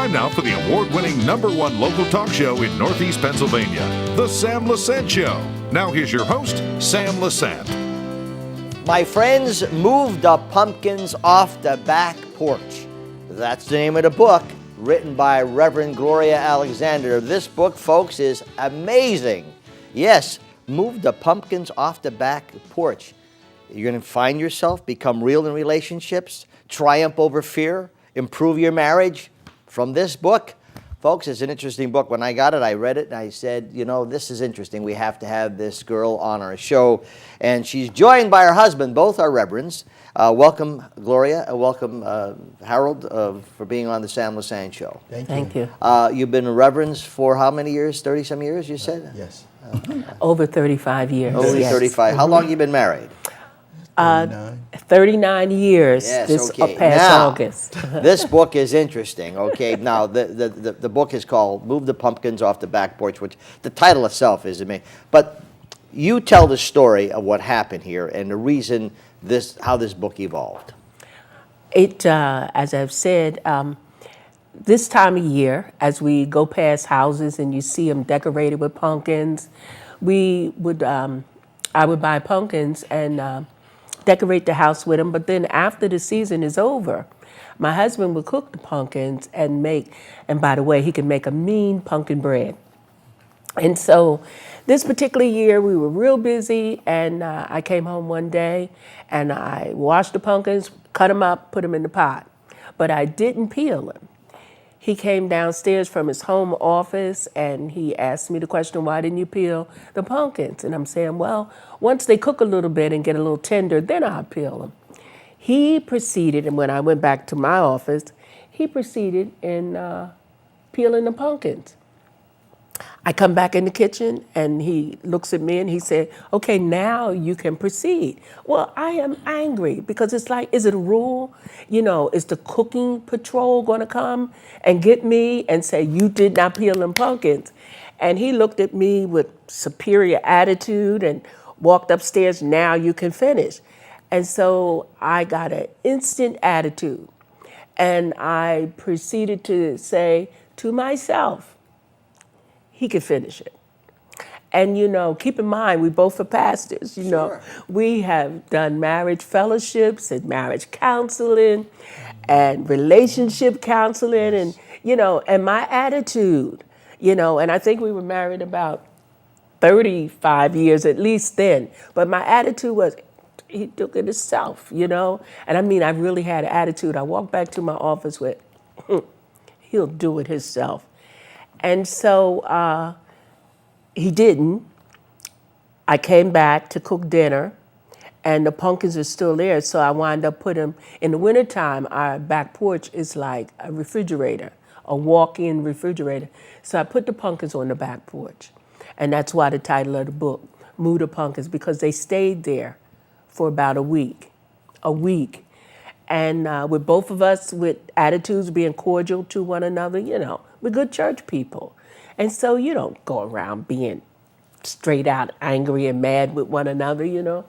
time now for the award-winning #1 local talk show in Northeast Pennsylvania, The Sam Lesante Show. Now here's your host, Sam Lesante. My friends, move the pumpkins off the back porch. That's the name of the book, written by Reverend Gloria Alexander. This book, folks, is amazing. Yes, move the pumpkins off the back porch. You're going to find yourself, become real in relationships, triumph over fear, improve your marriage from this book. Folks, it's an interesting book. When I got it, I read it, and I said, you know, this is interesting. We have to have this girl on our show. And she's joined by her husband. Both are reverends. Welcome, Gloria, and welcome, Harold, for being on the Sam Lesante Show. Thank you. You've been reverends for how many years? 30-some years, you said? Yes. Over 35 years. Over 35. How long have you been married? 39 years Yes, this okay. past Now, August. This book is interesting, okay? Now, the book is called Move the Pumpkins Off the Back Porch, which the title itself is amazing. But you tell the story of what happened here and the reason how this book evolved. As I've said, this time of year, as we go past houses and you see them decorated with pumpkins, I would buy pumpkins and decorate the house with them. But then after the season is over, my husband would cook the pumpkins and by the way, he could make a mean pumpkin bread. And so this particular year, we were real busy, and I came home one day, and I washed the pumpkins, cut them up, put them in the pot. But I didn't peel them. He came downstairs from his home office, and he asked me the question, why didn't you peel the pumpkins? And I'm saying, well, once they cook a little bit and get a little tender, then I'll peel them. He proceeded, and when I went back to my office, he proceeded in peeling the pumpkins. I come back in the kitchen, and he looks at me, and he said, okay, now you can proceed. Well, I am angry, because it's like, is it a rule? You know, is the cooking patrol going to come and get me and say, you did not peel them pumpkins? And he looked at me with superior attitude and walked upstairs, now you can finish. And so I got an instant attitude, and I proceeded to say to myself, he could finish it. And, you know, keep in mind, we both are pastors, you know. We have done marriage fellowships and marriage counseling and relationship counseling and, you know, and my attitude, you know, and I think we were married about 35 years at least then. But my attitude was, he took it himself, you know. And I mean, I really had an attitude. I walked back to my office with, he'll do it himself. And so he didn't. I came back to cook dinner, and the pumpkins are still there, so I wound up putting them, in the wintertime, our back porch is like a refrigerator, a walk-in refrigerator. So I put the pumpkins on the back porch, and that's why the title of the book, Move the Pumpkins, because they stayed there for about a week. And with both of us, with attitudes being cordial to one another, you know, we're good church people. And so you don't go around being straight out angry and mad with one another, you know.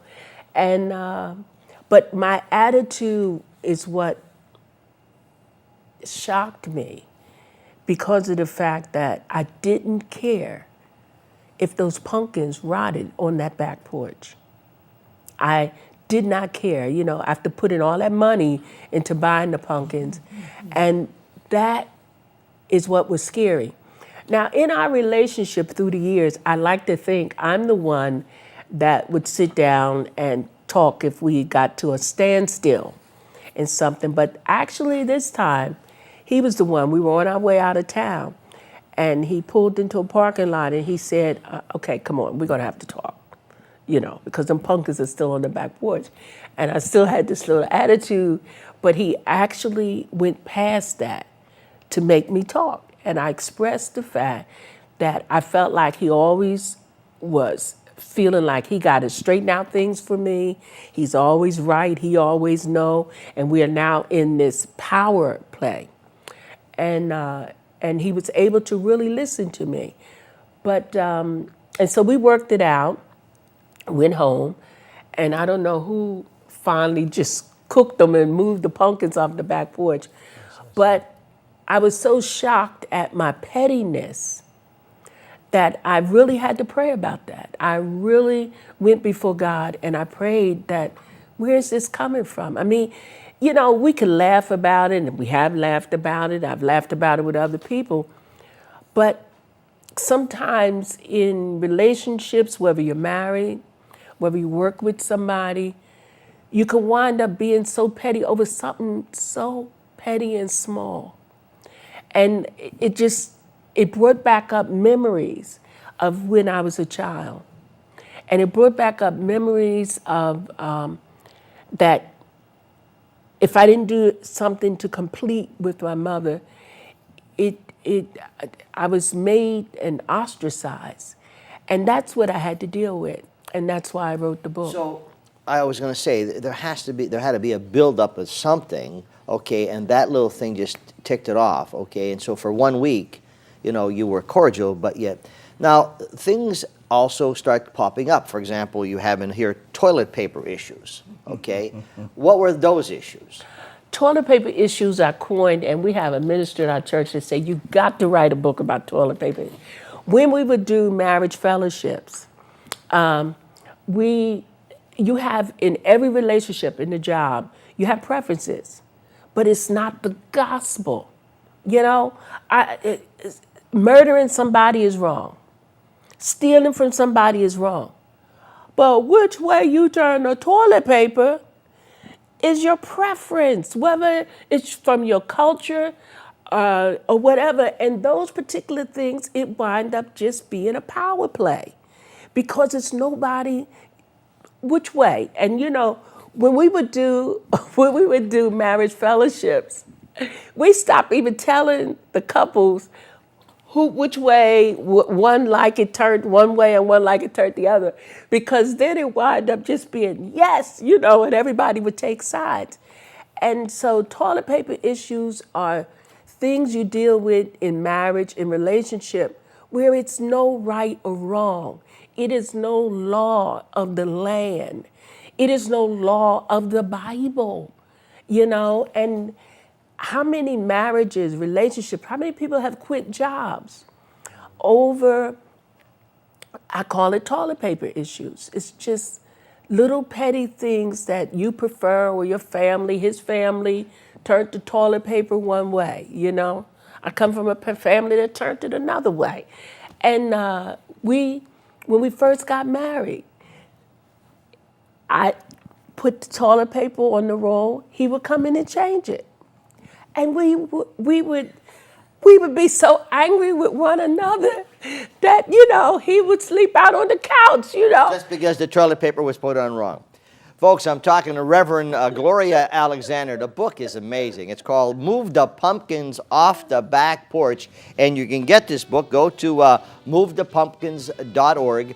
And but my attitude is what shocked me, because of the fact that I didn't care if those pumpkins rotted on that back porch. I did not care, you know, after putting all that money into buying the pumpkins. And that is what was scary. Now, in our relationship through the years, I like to think I'm the one that would sit down and talk if we got to a standstill in something. But actually this time, he was the one. We were on our way out of town, and he pulled into a parking lot, and he said, okay, come on, we're going to have to talk, you know, because them pumpkins are still on the back porch. And I still had this little attitude, but he actually went past that to make me talk. And I expressed the fact that I felt like he always was feeling like he got to straighten out things for me. He's always right. He always know. And we are now in this power play. And he was able to really listen to me. But, and so we worked it out, went home, and I don't know who finally just cooked them and moved the pumpkins off the back porch. But I was so shocked at my pettiness that I really had to pray about that. I really went before God and I prayed that, where's this coming from? I mean, you know, we can laugh about it, and we have laughed about it. I've laughed about it with other people. But sometimes in relationships, whether you're married, whether you work with somebody, you can wind up being so petty over something so petty and small. And it brought back up memories of when I was a child. And it brought back up memories of that if I didn't do something to complete with my mother, I was made and ostracized. And that's what I had to deal with. And that's why I wrote the book. So I was going to say there had to be a buildup of something, okay, and that little thing just ticked it off, okay, and so for 1 week, you know, you were cordial, but yet now things also start popping up. For example, you have in here toilet paper issues, okay. What were those issues? Toilet paper issues are coined, and we have a minister in our church that say you've got to write a book about toilet paper. When we would do marriage fellowships, you have in every relationship in the job, you have preferences, but it's not the gospel. You know, murdering somebody is wrong. Stealing from somebody is wrong. But which way you turn the toilet paper is your preference, whether it's from your culture or whatever. And those particular things, it wind up just being a power play because it's nobody which way. And you know, when we would do marriage fellowships, we stopped even telling the couples which way one like it turned one way and one like it turned the other, because then it wound up just being yes, you know, and everybody would take sides. And so toilet paper issues are things you deal with in marriage, in relationship, where it's no right or wrong. It is no law of the land. It is no law of the Bible, you know. And how many marriages, relationships, how many people have quit jobs over, I call it toilet paper issues. It's just little petty things that you prefer, or your family, his family, turned to toilet paper one way, you know. I come from a family that turned it another way. And when we first got married, I put the toilet paper on the roll, he would come in and change it. And we would be so angry with one another that, you know, he would sleep out on the couch, you know. Just because the toilet paper was put on wrong. Folks, I'm talking to Reverend Gloria Alexander. The book is amazing. It's called Move the Pumpkins Off the Back Porch. And you can get this book. Go to movethepumpkins.org.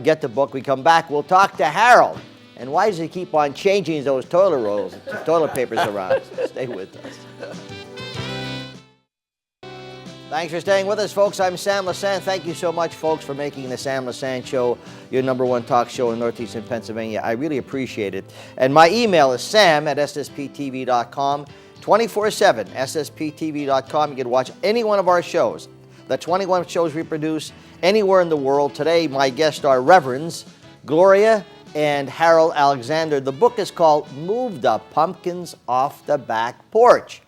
Get the book. We come back. We'll talk to Harold. And why does he keep on changing those toilet papers around? Stay with us. Thanks for staying with us, folks. I'm Sam Lesante. Thank you so much, folks, for making the Sam Lesante Show your #1 talk show in Northeastern Pennsylvania. I really appreciate it. And my email is sam@ssptv.com, 24/7, ssptv.com. You can watch any one of our shows, the 21 shows we produce anywhere in the world. Today, my guests are Reverends Gloria and Harold Alexander. The book is called Move the Pumpkins Off the Back Porch.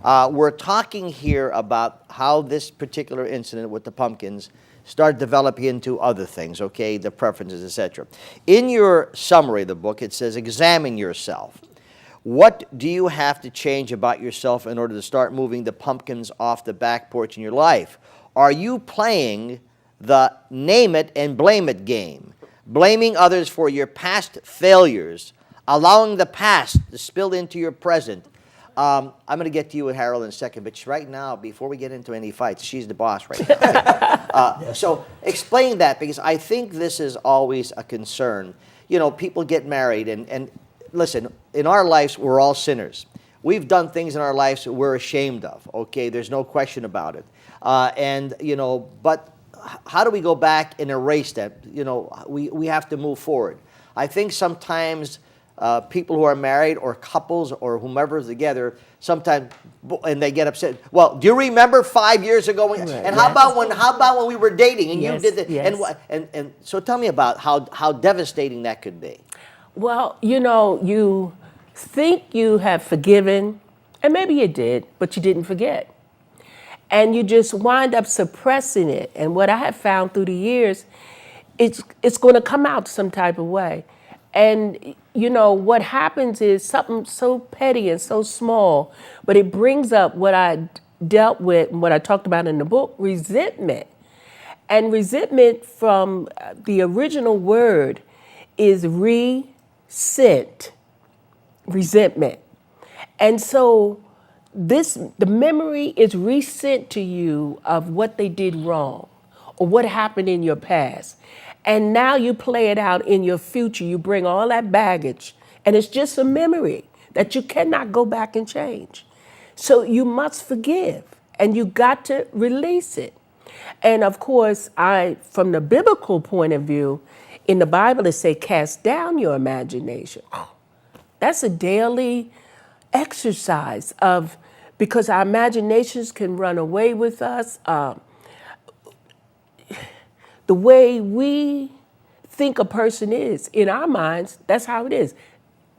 We're talking here about how this particular incident with the pumpkins started developing into other things, okay, the preferences, etc. In your summary of the book, it says, examine yourself. What do you have to change about yourself in order to start moving the pumpkins off the back porch in your life? Are you playing the name it and blame it game? Blaming others for your past failures, allowing the past to spill into your present. I'm going to get to you with Harold in a second, but right now, before we get into any fights, she's the boss right now. So explain that, because I think this is always a concern. You know, people get married, and listen, in our lives, we're all sinners. We've done things in our lives that we're ashamed of, okay? There's no question about it. And, you know, but how do we go back and erase that? You know, we have to move forward. I think sometimes people who are married or couples or whomever is together sometimes, and they get upset. Well, do you remember 5 years ago? Right. And how about when we were dating and Yes, you did it? yes. And so tell me about how devastating that could be. Well, you think you have forgiven, and maybe you did, but you didn't forget. And you just wind up suppressing it. And what I have found through the years, it's going to come out some type of way. And what happens is something so petty and so small, but it brings up what I dealt with and what I talked about in the book, resentment. And resentment from the original word is resent, resentment. And so the memory is resent to you of what they did wrong or what happened in your past. And now you play it out in your future. You bring all that baggage, and it's just a memory that you cannot go back and change. So you must forgive, and you got to release it. And of course, from the biblical point of view, in the Bible it says, cast down your imagination. That's a daily exercise because our imaginations can run away with us. The way we think a person is, in our minds, that's how it is.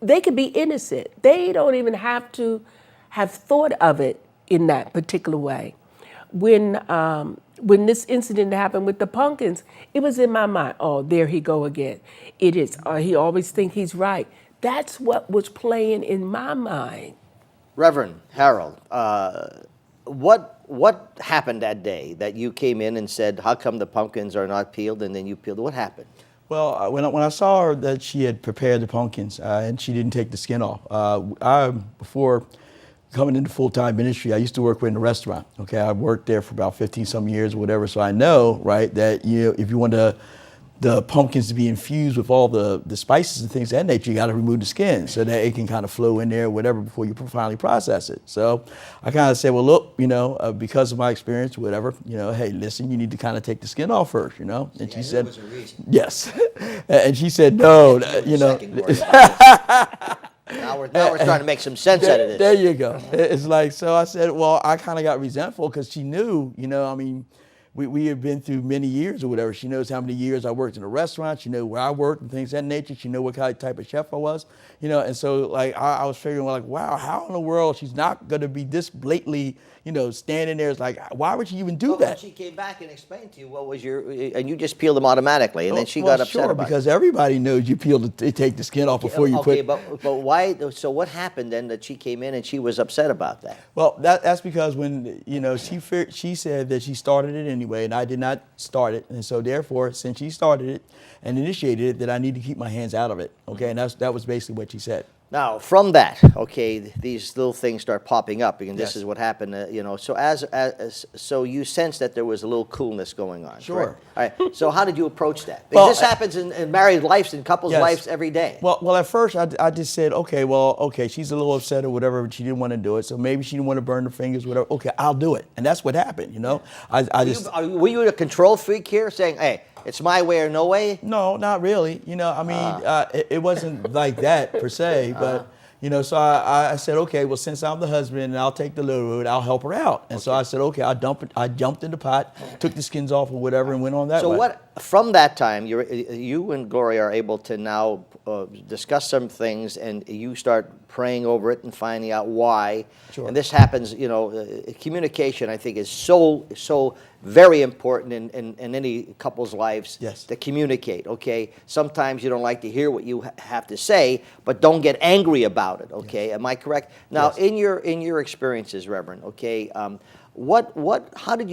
They could be innocent. They don't even have to have thought of it in that particular way. When this incident happened with the pumpkins, it was in my mind, oh, there he go again. It is, he always think he's right. That's what was playing in my mind. Reverend Harold, what happened that day that you came in and said, how come the pumpkins are not peeled, and then you peeled? What happened? Well, when I saw her that she had prepared the pumpkins and she didn't take the skin off, before coming into full-time ministry, I used to work in a restaurant. Okay, I worked there for about 15-some years or whatever, so I know, right, that if you want the pumpkins to be infused with all the spices and things of that nature, you got to remove the skin so that it can kind of flow in there or whatever before you finally process it. So I kind of said, well, look, because of my experience, whatever, hey, listen, you need to kind of take the skin off first, And she said, yes. And she said, no, Now we're trying to make some sense out of this. There you go. It's like, so I said, well, I kind of got resentful because she knew, we have been through many years or whatever. She knows how many years I worked in a restaurant. She knew where I worked and things of that nature. She knew what kind of type of chef I was, And so, like, I was figuring, like, wow, how in the world she's not going to be this blatantly, standing there. It's like, why would she even do that? When she came back and explained to you what was and you just peeled them automatically, and then she got upset about it. Because everybody knows you peel take the skin off before you put. Okay, but why? So what happened then that she came in and she was upset about that? Well, that's because when she said that she started it anyway, and I did not start it, and so therefore, since she started it and initiated it, that I need to keep my hands out of it. Okay, and that was basically what she said. Now, from that, okay, these little things start popping up, and this is what happened. So so you sense that there was a little coolness going on. Sure. Correct? All right. So how did you approach that? Because this happens in married lives and couples' Yes. lives every day. Well, at first I just said, okay, she's a little upset or whatever, but she didn't want to do it, so maybe she didn't want to burn her fingers, whatever. Okay, I'll do it, and that's what happened. Were you a control freak here, saying, "Hey, it's my way or no way"? No, not really. It wasn't like that per se, but. So I said, okay, well, since I'm the husband and I'll take the load, I'll help her out. And so I said, okay, I jumped in the pot, took the skins off or whatever, and went on that way. So from that time, you and Gloria are able to now discuss some things, and you start praying over it and finding out why. Sure. And this happens, communication, I think, is so very important in any couple's lives. Yes. To communicate, okay? Sometimes you don't like to hear what you have to say, but don't get angry about it, okay? Yes. Am I correct? Now, yes. in your experiences, Reverend, okay, how do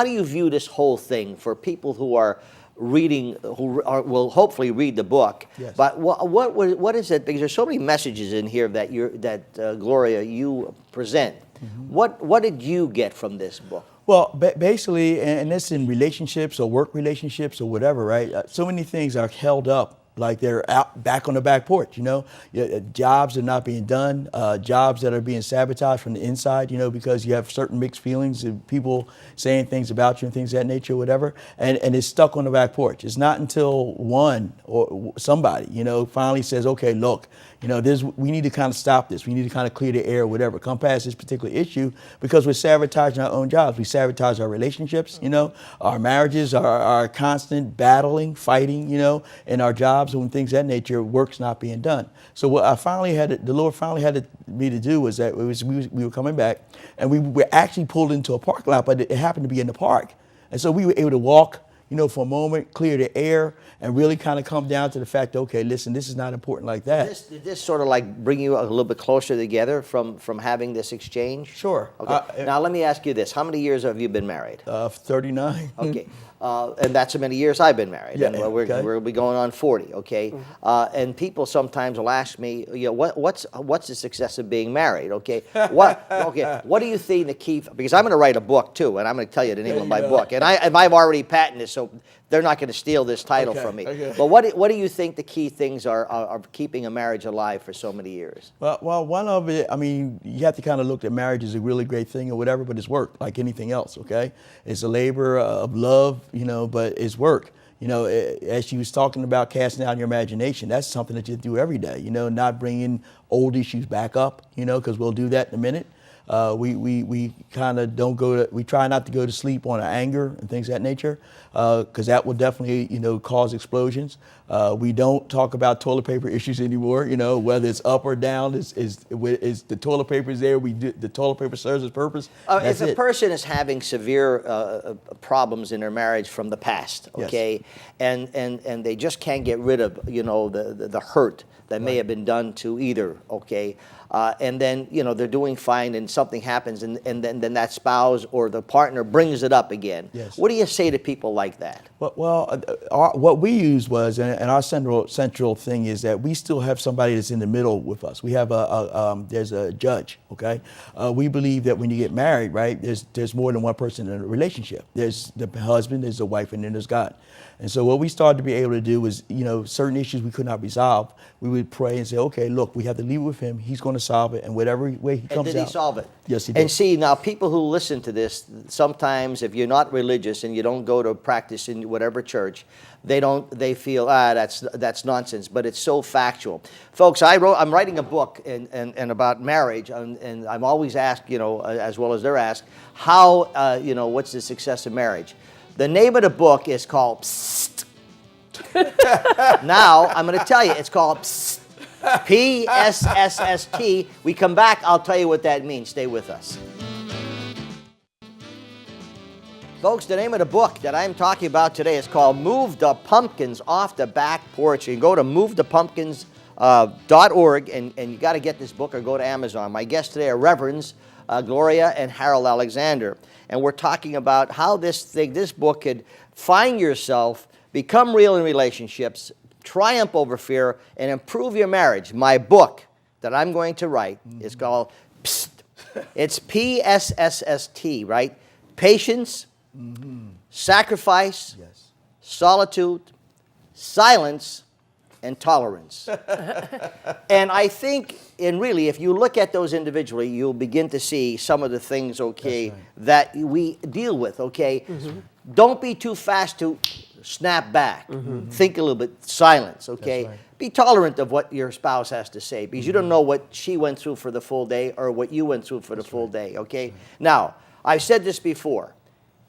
you view this whole thing for people who are reading, will hopefully read the book? Yes. But what is it? Because there's so many messages in here that Gloria, you present. Mm-hmm. What did you get from this book? Well, basically, and this in relationships or work relationships or whatever, right? So many things are held up like they're out back on the back porch, you know. Jobs are not being done, jobs that are being sabotaged from the inside, you know, because you have certain mixed feelings of people saying things about you and things of that nature, whatever, and it's stuck on the back porch. It's not until one or somebody, you know, finally says, okay, look, you know, we need to kind of stop this. We need to kind of clear the air, whatever, come past this particular issue, because we're sabotaging our own jobs. We sabotage our relationships, you know, our marriages, our constant battling, fighting, you know, and our jobs and things of that nature, work's not being done. So what the Lord finally had me to do was that we were coming back, and we were actually pulled into a parking lot, but it happened to be in the park. And so we were able to walk, you know, for a moment, clear the air, and really kind of come down to the fact, okay, listen, this is not important like that. Did this sort of like bring you a little bit closer together from having this exchange? Sure. Okay. Now let me ask you this: how many years have you been married? 39. Okay. And that's how many years I've been married. Yeah, and we'll be going on 40, okay? And people sometimes will ask me, you know, what's the success of being married, okay? What do you think the key, because I'm going to write a book too, and I'm going to tell you the name of my book. And I've already patented it, so they're not going to steal this title from me. Okay. But what do you think the key things are of keeping a marriage alive for so many years? Well, one of it, I mean, you have to kind of look at marriage as a really great thing or whatever, but it's work like anything else, okay? It's a labor of love, you know, but it's work. You know, as she was talking about casting out your imagination, that's something that you do every day, you know, not bringing old issues back up, you know, because we'll do that in a minute. We kind of we try not to go to sleep on our anger and things of that nature, because that will definitely, you know, cause explosions. We don't talk about toilet paper issues anymore, you know, whether it's up or down, is the toilet paper is there, the toilet paper serves its purpose. If a person is having severe problems in their marriage from the past, okay, yes. and they just can't get rid of, you know, the hurt that may have been done to either, okay, and then, you know, they're doing fine and something happens, and then that spouse or the partner brings it up again. Yes. What do you say to people like that? Well, what we use was, and our central thing is that we still have somebody that's in the middle with us. We have there's a judge, okay? We believe that when you get married, right, there's more than one person in a relationship. There's the husband, there's the wife, and then there's God. And so what we started to be able to do was, you know, certain issues we could not resolve, we would pray and say, okay, look, we have to leave it with him. He's going to solve it, and whatever way he comes out. And did he solve it? Yes, he did. And see, now people who listen to this, sometimes if you're not religious and you don't go to practice in whatever church, they feel, that's nonsense, but it's so factual. Folks, I'm writing a book and about marriage, and I'm always asked, you know, as well as they're asked, how, you know, what's the success of marriage? The name of the book is called Psst. Now, I'm going to tell you, it's called Psst. P-S-S-S-T. We come back, I'll tell you what that means. Stay with us. Folks, the name of the book that I'm talking about today is called Move the Pumpkins Off the Back Porch. You can go to movethepumpkins.org and you got to get this book or go to Amazon. My guests today are Reverends Gloria and Harold Alexander. And we're talking about how this book could find yourself, become real in relationships, triumph over fear, and improve your marriage. My book that I'm going to write is called Psst. It's P-S-S-S-T, right? Patience, sacrifice, solitude, silence, and tolerance. And I think, really, if you look at those individually, you'll begin to see some of the things, okay, that we deal with, okay? Don't be too fast to snap back. Think a little bit, silence, okay? Be tolerant of what your spouse has to say, because you don't know what she went through for the full day or what you went through for the full day, okay? Now, I've said this before.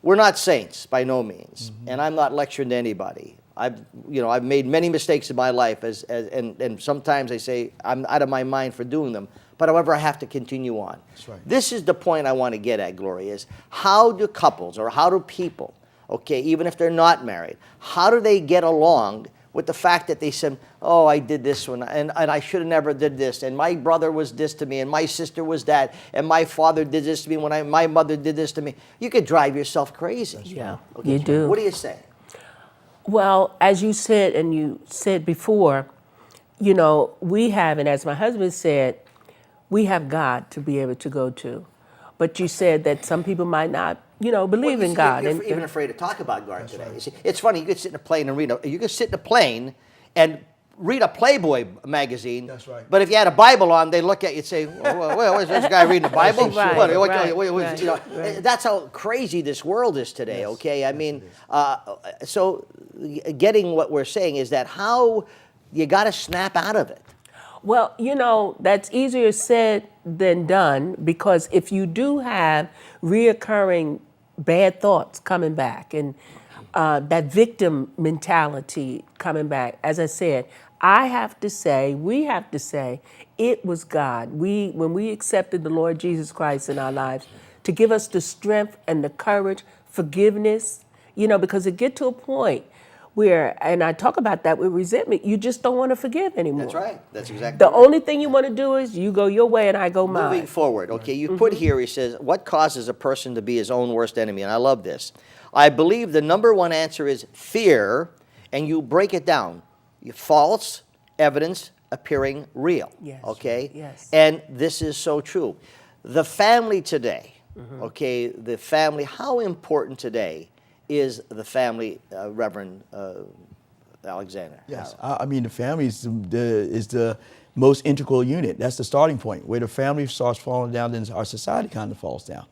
We're not saints by no means, and I'm not lecturing to anybody. I've made many mistakes in my life, and sometimes I say I'm out of my mind for doing them. But however, I have to continue on. That's right. This is the point I want to get at, Gloria, is how do couples or how do people, okay, even if they're not married, how do they get along with the fact that they said, oh, I did this one, and I should have never did this, and my brother was this to me, and my sister was that, and my father did this to me when my mother did this to me. You could drive yourself crazy. Yeah, okay, you do. What do you say? Well, as you said, and you said before, you know, we have, and as my husband said, we have God to be able to go to. But you said that some people might not, you know, believe in God. You're even afraid to talk about God today. You see, it's funny, you could sit in a plane and read, you could sit in a plane and read a Playboy magazine. That's right. But if you had a Bible on, they look at you and say, well, is this guy reading the Bible? Right, right. That's how crazy this world is today, Yes. okay? I Yes, mean, it is. so getting what we're saying is that how you got to snap out of it. Well, that's easier said than done, because if you do have reoccurring bad thoughts coming back and that victim mentality coming back, as I said, we have to say, it was God. When we accepted the Lord Jesus Christ in our lives to give us the strength and the courage, forgiveness, because it get to a point where, and I talk about that with resentment, you just don't want to forgive anymore. That's right. That's exactly The right. only thing you want to do is you go your way and I go mine. Moving forward, okay, you put here, he says, what causes a person to be his own worst enemy? And I love this. I believe the number one answer is fear, and you break it down. False evidence appearing real, Yes. okay? Yes. And this is so true. The family today, okay, the family, how important today is the family, Reverend Alexander? Yes, I mean, the family is the most integral unit. That's the starting point. Where the family starts falling down, then our society kind of falls down,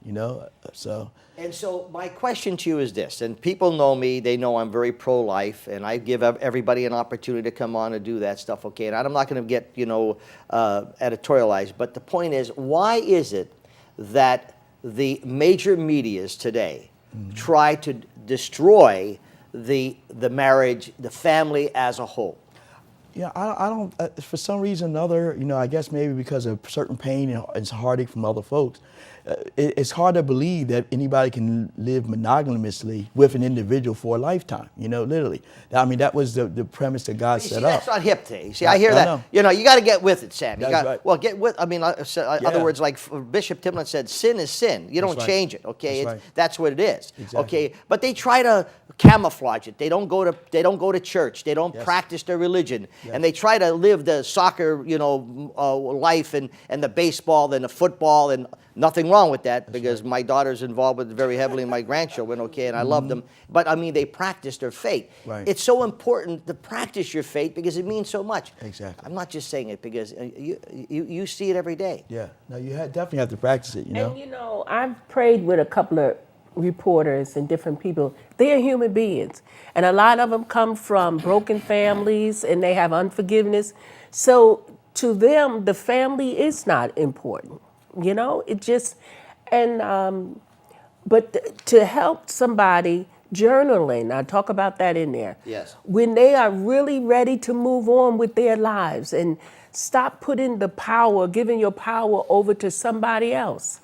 So. And so my question to you is this, and people know me, they know I'm very pro-life, and I give everybody an opportunity to come on and do that stuff, okay? And I'm not going to get, editorialized, but the point is, why is it that the major medias today try to destroy the marriage, the family as a whole? Yeah, I don't, for some reason or another, I guess maybe because of certain pain and heartache from other folks, it's hard to believe that anybody can live monogamously with an individual for a lifetime, literally. I mean, that was the premise that God set up. That's not hip today. You see, I hear that. know. You got to get with it, Sam. That's right. Well, get with, other words, like Bishop Timlin said, sin is sin. You don't right. change it, okay? That's right. That's what it is, Exactly. okay? But they try to camouflage it. They don't go to church. They don't Yes. practice their religion. Yes. And they try to live the soccer, life and the baseball and the football, and nothing wrong with that, because my daughter's involved with it very heavily, and my grandchildren, okay, and I love them. But I mean, they practice their faith. Right. It's so important to practice your faith because it means so much. Exactly. I'm not just saying it because you see it every day. Yeah, no, you definitely have to practice it, And I've prayed with a couple of reporters and different people. They are human beings, and a lot of them come from broken families, and they have unforgiveness. So to them, the family is not important. It just, but to help somebody journaling, I talk about that in there. Yes. When they are really ready to move on with their lives and stop putting giving your power over to somebody else.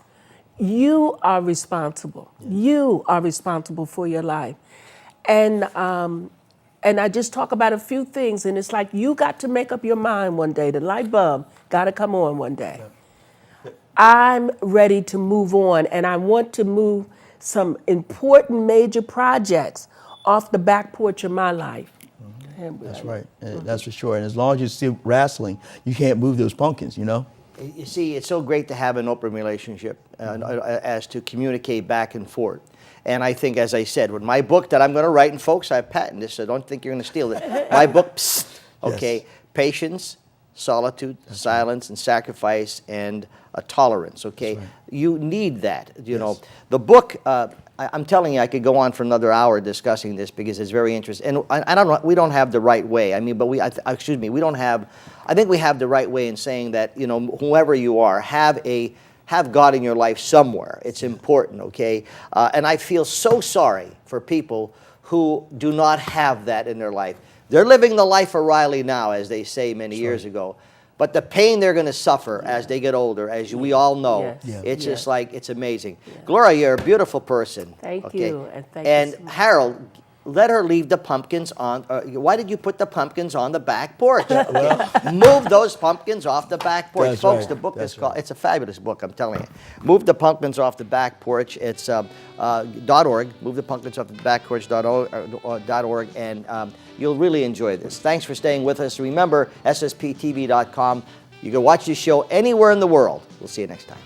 You are responsible. You are responsible for your life. And I just talk about a few things, and it's like you got to make up your mind one day. The light bulb got to come on one day. Yeah. I'm ready to move on, and I want to move some important major projects off the back porch of my life. That's right. That's for sure. And as long as you're still wrestling, you can't move those pumpkins, You see, it's so great to have an open relationship as to communicate back and forth. And I think, as I said, with my book that I'm going to write, and folks, I've patented this, so don't think you're going to steal it. My book, okay, Yes. Patience, solitude, silence, and sacrifice, and tolerance, okay? Right. You need that, Yes. The book, I'm telling you, I could go on for another hour discussing this because it's very interesting. And I don't know, we don't have the right way. I mean, but we don't have, I think we have the right way in saying that, whoever you are, have God in your life somewhere. It's important, okay? And I feel so sorry for people who do not have that in their life. They're living the life of Riley now, as they say many years ago. But the pain they're going to suffer as they get older, as we all know, Yes. Yeah. it's Yes. just like, it's amazing. Gloria, you're a beautiful person. Thank okay? you, and thank you so much. Harold, let her leave the pumpkins on. Why did you put the pumpkins on the back porch? Move those pumpkins off the back porch. That's Folks, right. the book That's is called, it's a fabulous book, I'm telling you. Move the pumpkins off the back porch. It's .org. Move the pumpkins off the back porch.org, and you'll really enjoy this. Thanks for staying with us. Remember, ssptv.com. You can watch this show anywhere in the world. We'll see you next time.